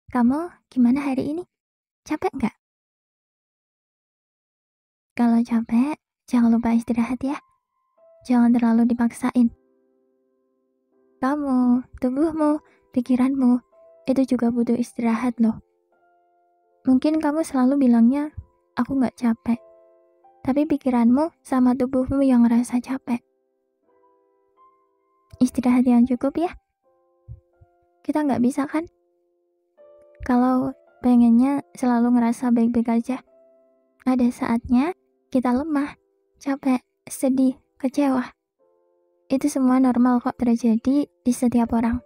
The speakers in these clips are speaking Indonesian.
Kamu gimana hari ini? Capek nggak? Kalau capek, jangan lupa istirahat ya. Jangan terlalu dipaksain. Kamu, tubuhmu, pikiranmu, itu juga butuh istirahat loh. Mungkin kamu selalu bilangnya, aku nggak capek. Tapi pikiranmu sama tubuhmu yang ngerasa capek. Istirahat yang cukup ya. Kita nggak bisa kan? Kalau pengennya selalu ngerasa baik-baik aja. Ada saatnya kita lemah, capek, sedih, kecewa. Itu semua normal kok terjadi di setiap orang.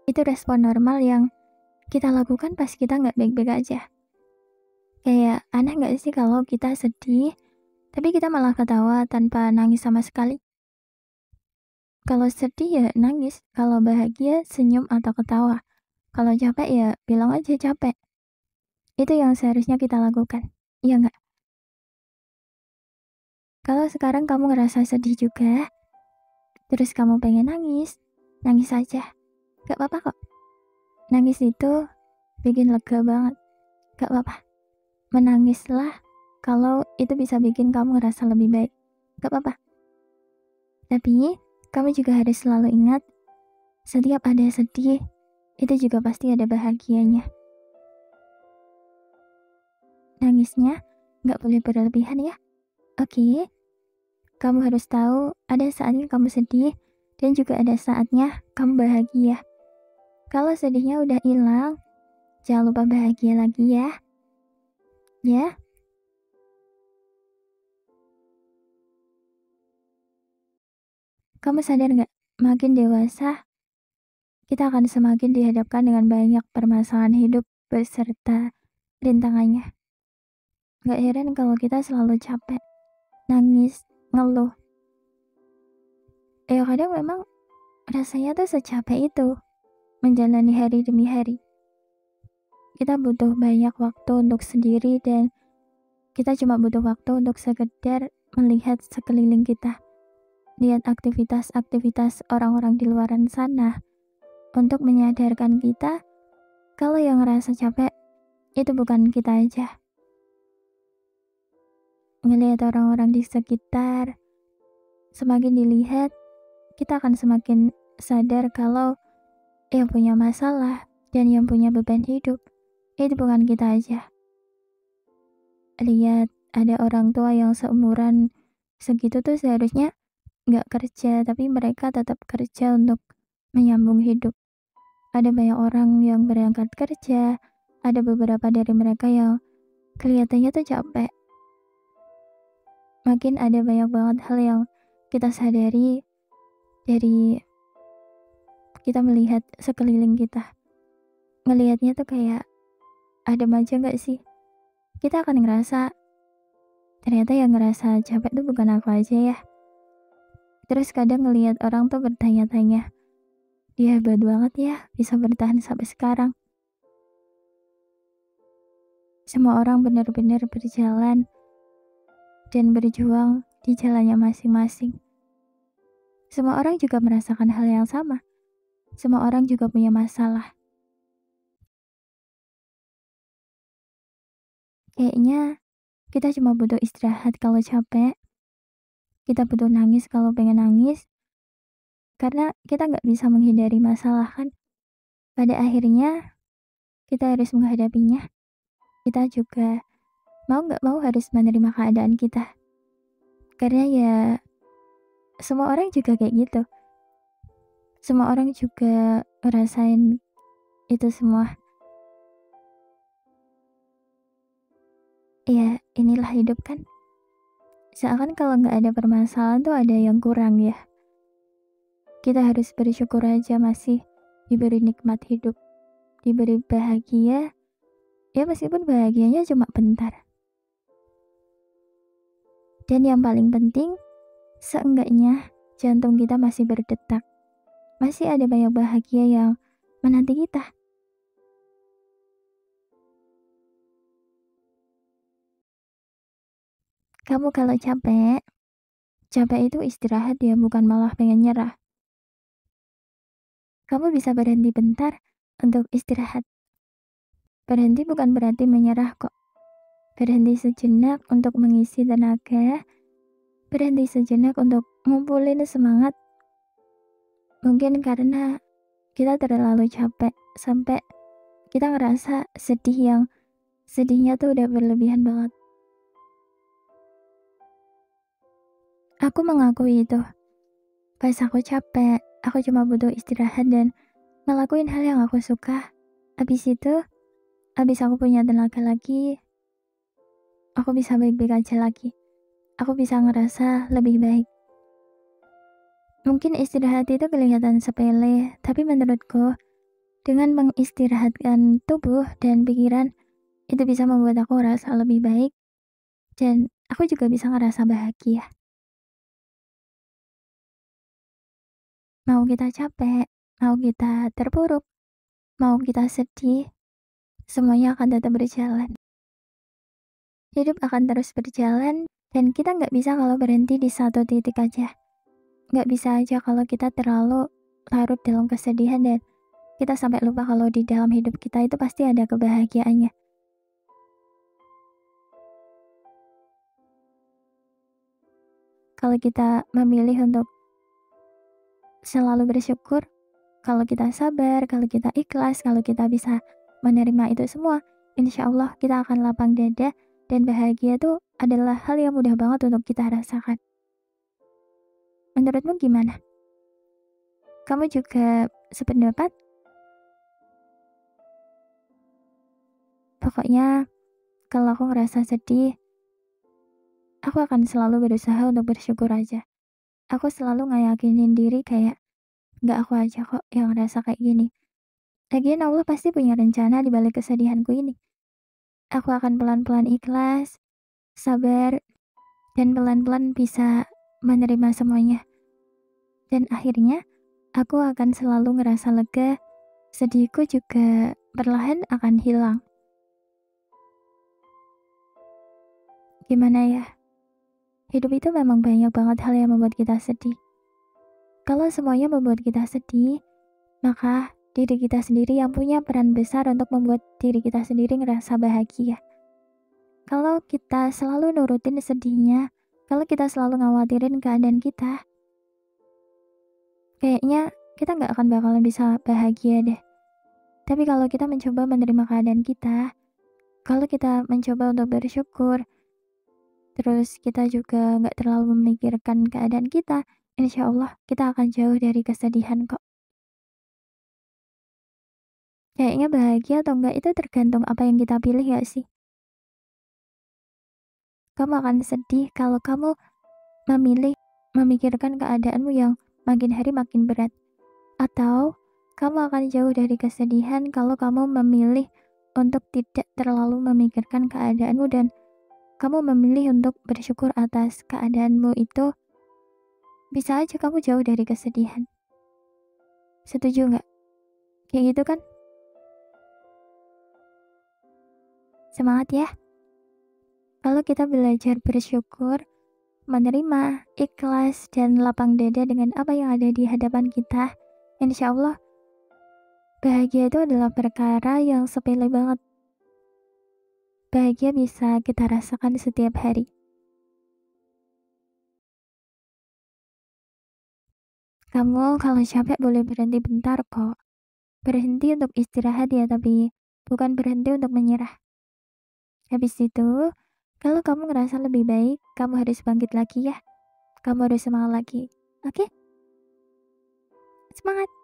Itu respon normal yang kita lakukan pas kita nggak baik-baik aja. Kayak aneh nggak sih kalau kita sedih, tapi kita malah ketawa tanpa nangis sama sekali? Kalau sedih ya nangis, kalau bahagia senyum atau ketawa. Kalau capek ya bilang aja capek. Itu yang seharusnya kita lakukan, iya nggak? Kalau sekarang kamu ngerasa sedih juga, terus kamu pengen nangis, nangis aja. Gak apa-apa kok. Nangis itu bikin lega banget. Gak apa-apa. Menangislah kalau itu bisa bikin kamu ngerasa lebih baik. Gak apa-apa. Tapi kamu juga harus selalu ingat, setiap ada sedih, itu juga pasti ada bahagianya. Nangisnya gak boleh berlebihan ya. Oke? Kamu harus tahu ada saatnya kamu sedih dan juga ada saatnya kamu bahagia. Kalau sedihnya udah hilang, jangan lupa bahagia lagi ya. Ya? Kamu sadar gak? Makin dewasa, kita akan semakin dihadapkan dengan banyak permasalahan hidup beserta rintangannya. Gak heran kalau kita selalu capek, nangis, ngeluh. Ya kadang memang rasanya tuh secapek itu menjalani hari demi hari. Kita butuh banyak waktu untuk sendiri dan kita cuma butuh waktu untuk sekedar melihat sekeliling kita. Lihat aktivitas-aktivitas orang-orang di luaran sana untuk menyadarkan kita kalau yang ngerasa capek itu bukan kita aja. Ngelihat orang-orang di sekitar, semakin dilihat, kita akan semakin sadar kalau yang punya masalah dan yang punya beban hidup itu bukan kita aja. Lihat ada orang tua yang seumuran segitu tuh seharusnya gak kerja, tapi mereka tetap kerja untuk menyambung hidup. Ada banyak orang yang berangkat kerja, ada beberapa dari mereka yang kelihatannya tuh capek. Makin ada banyak banget hal yang kita sadari dari kita melihat sekeliling kita. Ngelihatnya tuh kayak adem aja gak sih? Kita akan ngerasa ternyata yang ngerasa capek tuh bukan aku aja ya. Terus kadang ngelihat orang tuh bertanya-tanya, dia hebat banget ya bisa bertahan sampai sekarang. Semua orang benar-benar berjalan dan berjuang di jalannya masing-masing. Semua orang juga merasakan hal yang sama. Semua orang juga punya masalah. Kayaknya kita cuma butuh istirahat kalau capek. Kita butuh nangis kalau pengen nangis. Karena kita nggak bisa menghindari masalah kan. Pada akhirnya kita harus menghadapinya. Kita juga mau nggak mau harus menerima keadaan kita. Karena ya semua orang juga kayak gitu. Semua orang juga ngerasain itu semua. Ya inilah hidup kan. Seakan kalau nggak ada permasalahan tuh ada yang kurang ya. Kita harus bersyukur aja masih diberi nikmat hidup. Diberi bahagia. Ya meskipun bahagianya cuma bentar. Dan yang paling penting, seenggaknya jantung kita masih berdetak. Masih ada banyak bahagia yang menanti kita. Kamu kalau capek itu istirahat ya, bukan malah pengen nyerah. Kamu bisa berhenti bentar untuk istirahat. Berhenti bukan berarti menyerah kok. Berhenti sejenak untuk mengisi tenaga, berhenti sejenak untuk ngumpulin semangat. Mungkin karena kita terlalu capek sampai kita ngerasa sedihnya tuh udah berlebihan banget. Aku mengakui itu. Pas aku capek, aku cuma butuh istirahat dan ngelakuin hal yang aku suka. Abis aku punya tenaga lagi, aku bisa baik-baik aja lagi. Aku bisa ngerasa lebih baik. Mungkin istirahat itu kelihatan sepele, tapi menurutku dengan mengistirahatkan tubuh dan pikiran itu bisa membuat aku ngerasa lebih baik dan aku juga bisa ngerasa bahagia. Mau kita capek, mau kita terpuruk, mau kita sedih, semuanya akan tetap berjalan. Hidup akan terus berjalan dan kita nggak bisa kalau berhenti di satu titik aja. Nggak bisa aja kalau kita terlalu larut dalam kesedihan dan kita sampai lupa kalau di dalam hidup kita itu pasti ada kebahagiaannya. Kalau kita memilih untuk selalu bersyukur, kalau kita sabar, kalau kita ikhlas, kalau kita bisa menerima itu semua, insya Allah kita akan lapang dada dan bahagia itu adalah hal yang mudah banget untuk kita rasakan. Menurutmu gimana? Kamu juga sependapat? Pokoknya kalau aku ngerasa sedih, aku akan selalu berusaha untuk bersyukur aja. Aku selalu ngeyakinin diri kayak, gak aku aja kok yang ngerasa kayak gini. Lagian Allah pasti punya rencana di balik kesedihanku ini. Aku akan pelan-pelan ikhlas, sabar, dan pelan-pelan bisa menerima semuanya. Dan akhirnya, aku akan selalu ngerasa lega, sedihku juga perlahan akan hilang. Gimana ya? Hidup itu memang banyak banget hal yang membuat kita sedih. Kalau semuanya membuat kita sedih, maka diri kita sendiri yang punya peran besar untuk membuat diri kita sendiri ngerasa bahagia. Kalau kita selalu nurutin sedihnya, kalau kita selalu ngawatirin keadaan kita, kayaknya kita nggak akan bakalan bisa bahagia deh. Tapi kalau kita mencoba menerima keadaan kita, kalau kita mencoba untuk bersyukur, terus kita juga nggak terlalu memikirkan keadaan kita, insya Allah kita akan jauh dari kesedihan kok. Kayaknya bahagia atau enggak itu tergantung apa yang kita pilih ya sih. Kamu akan sedih kalau kamu memilih memikirkan keadaanmu yang makin hari makin berat. Atau kamu akan jauh dari kesedihan kalau kamu memilih untuk tidak terlalu memikirkan keadaanmu dan kamu memilih untuk bersyukur atas keadaanmu itu. Bisa aja kamu jauh dari kesedihan. Setuju nggak? Kayak gitu kan? Semangat ya. Kalau kita belajar bersyukur, menerima, ikhlas, dan lapang dada dengan apa yang ada di hadapan kita, insya Allah bahagia itu adalah perkara yang sepele banget. Bahagia bisa kita rasakan setiap hari. Kamu kalau capek boleh berhenti bentar kok. Berhenti untuk istirahat ya, tapi bukan berhenti untuk menyerah. Habis itu, kalau kamu ngerasa lebih baik, kamu harus bangkit lagi ya. Kamu harus semangat lagi. Oke? Semangat!